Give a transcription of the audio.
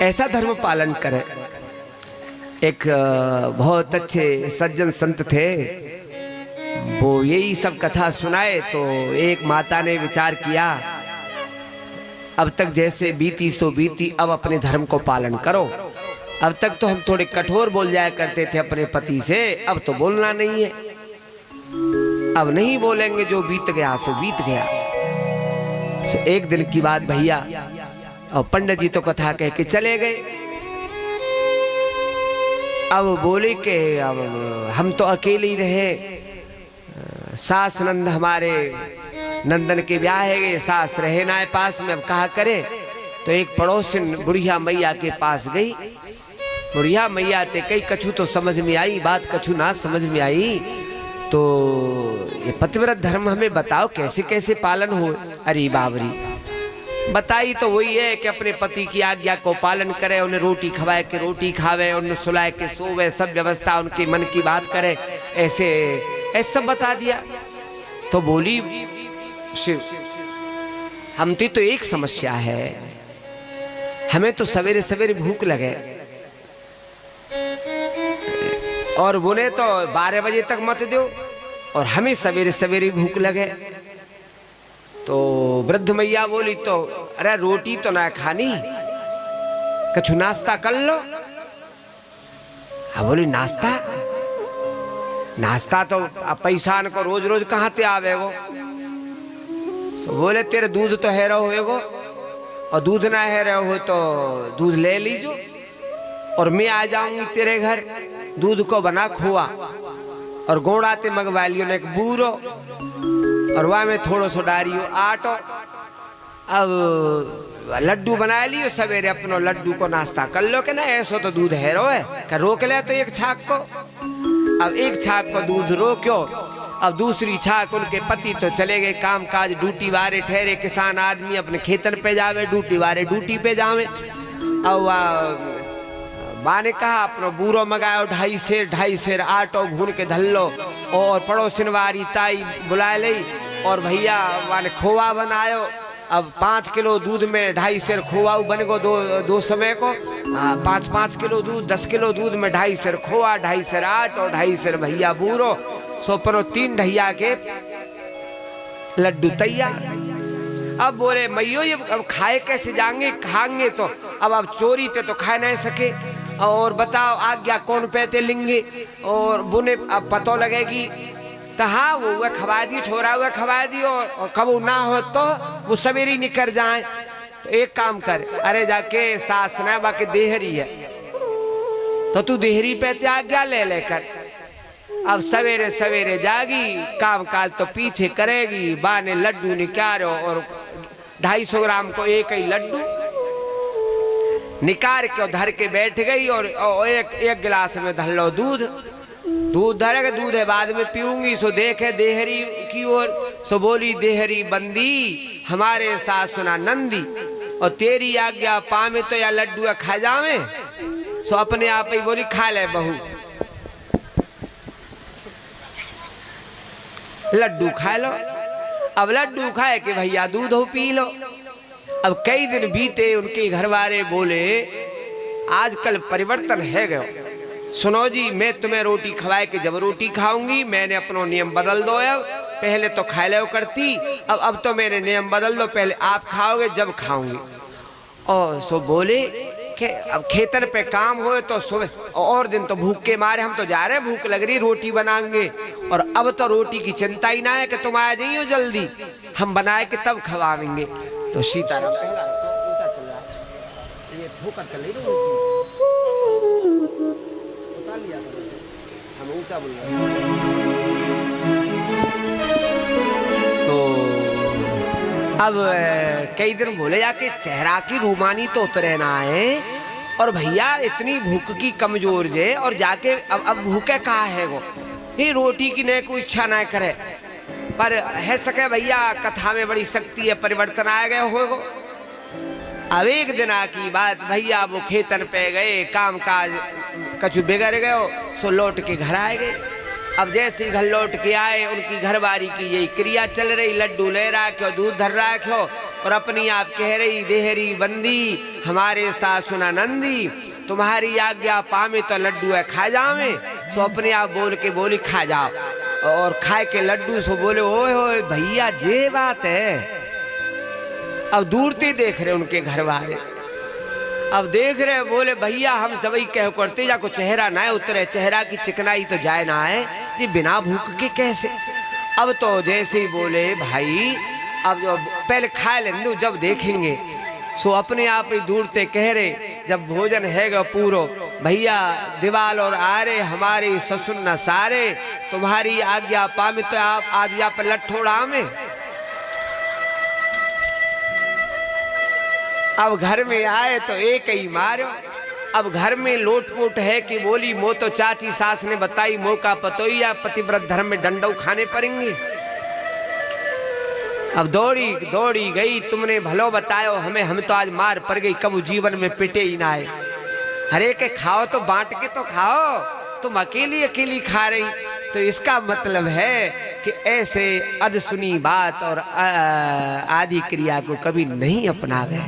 ऐसा धर्म पालन करें। एक बहुत अच्छे सज्जन संत थे, वो यही सब कथा सुनाए तो एक माता ने विचार किया, अब तक जैसे बीती सो बीती, अब अपने धर्म को पालन करो। अब तक तो हम थोड़े कठोर बोल जाया करते थे अपने पति से, अब तो बोलना नहीं है, अब नहीं बोलेंगे, जो बीत गया सो बीत गया। सो एक दिन की बात भैया, और पंडित जी तो कथा कह के चले गए। अब बोले कि अब हम तो अकेले ही रहे, सास नंद हमारे नंदन के ब्याह है गए, सास रहे ना पास में, अब कहा करे। तो एक पड़ोसिन बुढ़िया मैया के पास गई। बुढ़िया मैया ते कई कछु तो समझ में आई बात, कछु ना समझ में आई। तो ये पतिव्रत धर्म हमें बताओ कैसे कैसे पालन हो। अरे बाबरी बताई तो वही है कि अपने पति की आज्ञा को पालन करे, उन्हें रोटी खवाए के रोटी खावे, उन्हें सुलाए के सोवे, सब व्यवस्था उनके मन की बात करे, ऐसे ऐसे सब बता दिया। तो बोली शिव, हमती तो एक समस्या है, हमें तो सवेरे सवेरे भूख लगे, और बोले तो 12 बजे तक मत दो, और हमें सवेरे सवेरे भूख लगे। तो वृद्ध मैया बोली तो अरे रोटी तो ना खानी, कछु नाश्ता कर लो। बोली नाश्ता, नाश्ता तो पैसान को रोज रोज कहाँ ते आवे वो। बोले तेरे दूध तो है रहो वो, और दूध ना है रहो हो तो दूध ले लीजो, और मैं आ जाऊंगी तेरे घर, दूध को बना खोआ, और गोड़ाते मंगवा लियो एक बूरो, और वह में थोड़ो सो डारियो आटो। अब लड्डू बना लियो सवेरे, अपनो लड्डू को नाश्ता कर लो के ना, ऐसो तो दूध है रो है क्या, रोक ले तो एक छाक को। अब एक छाक को दूध रोक्यो, अब दूसरी छाक उनके पति तो चले गए काम काज, ड्यूटी वारे ठहरे, किसान आदमी अपने खेतन पे जावे, ड्यूटी वारे ड्यूटी पे जावे। अब माँ ने कहा अपनो बूरो मंगायो 2.5 सेर आटो भून के धल लो, और पड़ोसिन वारी ताई बुला ली, और भैया माने खोआ बनायो। अब 5 किलो दूध में 2.5 सेर खोआ बन गो, दो समय को 5 किलो दूध, 10 किलो दूध में 2.5 सेर खोआ, 2.5 सेर आटो, 2.5 सेर भैया बूरो, सो परो 3 ढैया के लड्डू तैयार। अब बोले मैयो ये अब खाए कैसे जाएंगे, खाएंगे तो अब चोरी ते तो खा नहीं सके, और बताओ आज्ञा कौन पैते लेंगे, और बुने अब पतो लगेगी। तो हाँ वो खवा दी, छोरा हुआ खवा दी, और कबू ना हो तो वो सवेरी निकल जाए। तो एक काम कर, अरे जाके सास ना बाकी देहरी है, तो तू देहरी पैते आज्ञा ले लेकर अब सवेरे सवेरे जागी, काम काज तो पीछे करेगी। बा ने लड्डू निकालो, और 250 ग्राम को एक ही लड्डू निकाल के धर के बैठ गई, और एक गिलास में धर लो दूध, दूध धरेगा, दूध है बाद में पीऊंगी। सो देखे देहरी की ओर, सो बोली देहरी बंदी हमारे साथ सुना नंदी, और तेरी आज्ञा पामे तो या लड्डू खा जावे। सो अपने आप ही बोली खा ले बहू, लड्डू खा लो। अब लड्डू खाए कि भैया दूध हो पी लो। अब कई दिन बीते, उनके घर वाले बोले आजकल परिवर्तन है गयो, सुनो जी मैं तुम्हें रोटी खवाए के जब रोटी खाऊंगी, मैंने अपनो नियम बदल दो। अब पहले तो खा लो करती, अब तो मेरे नियम बदल दो, पहले आप खाओगे जब खाऊंगी। और सो बोले कि अब खेतर पे काम हो तो सुबह, और दिन तो भूख के मारे हम तो जा रहे, भूख लग रही, रोटी बनाएंगे, और अब तो रोटी की चिंता ही ना है कि तुम आ जाइयो जल्दी, हम बनाए के तब खवाएंगे। तो सीताराम पहला उल्टा चल रहा है, ये ठोकर चल रही है, उठा लिया हम ऊंचा बोल रहे। तो अब कई दिन बोले जाके चेहरा की रूमानी तो उतरे ना है, और भैया इतनी भूख की कमजोर जे, और जाके अब भूखे कहा है वो, ये रोटी की नहीं कोई इच्छा ना करे, पर है सके भैया कथा में बड़ी शक्ति है, परिवर्तन आ गए हो। अब एक दिन की बात भैया वो खेतन पे गए, काम काज कछु बिगड़ गयो, सो लौट के घर आए गए। अब जैसे घर लौट के आए, उनकी घरवारी की यही क्रिया चल रही, लड्डू ले रखो, दूध धर रखो, और अपनी आप कह रही देहरी बंदी हमारे सासुना नंदी, तुम्हारी आज्ञा पामे तो लड्डू है खा जावे। तो अपने आप बोल के बोली खा जाओ, और खाए के लड्डू सो बोले ओए ओए भैया ये बात है। अब दूर से देख रहे उनके घर वाले, अब देख रहे बोले भैया हम सबई कह करते जा को चेहरा ना उतरे, चेहरा की चिकनाई तो जाए ना है, ये बिना भूख के कैसे। अब तो जैसे ही बोले भाई अब जो पहले खा लेंगे जब देखेंगे। सो अपने आप ही दूर से कह रहे जब भोजन है पूरो, भैया दीवाल और आरे हमारे ससुर न सारे, तुम्हारी आज्ञा पामे तो आप आज यहाँ पर लट्ठोड़ा में। अब घर में आए तो एक ही मारो। अब घर में लोटपोट है कि बोली मो तो चाची सास ने बताई मौका पतोइया पतिव्रत धर्म में डंडौ खाने पड़ेंगे। अब दौड़ी दौड़ी गई, तुमने भलो बतायो हमें, हम तो आज मार पड़ गई, कब जीवन में पिटे ही ना आए। हरे के खाओ तो बांट के तो खाओ, तुम अकेली अकेली खा रही। तो इसका मतलब है कि ऐसे अधसुनी बात और आदि क्रिया को कभी नहीं अपनावे।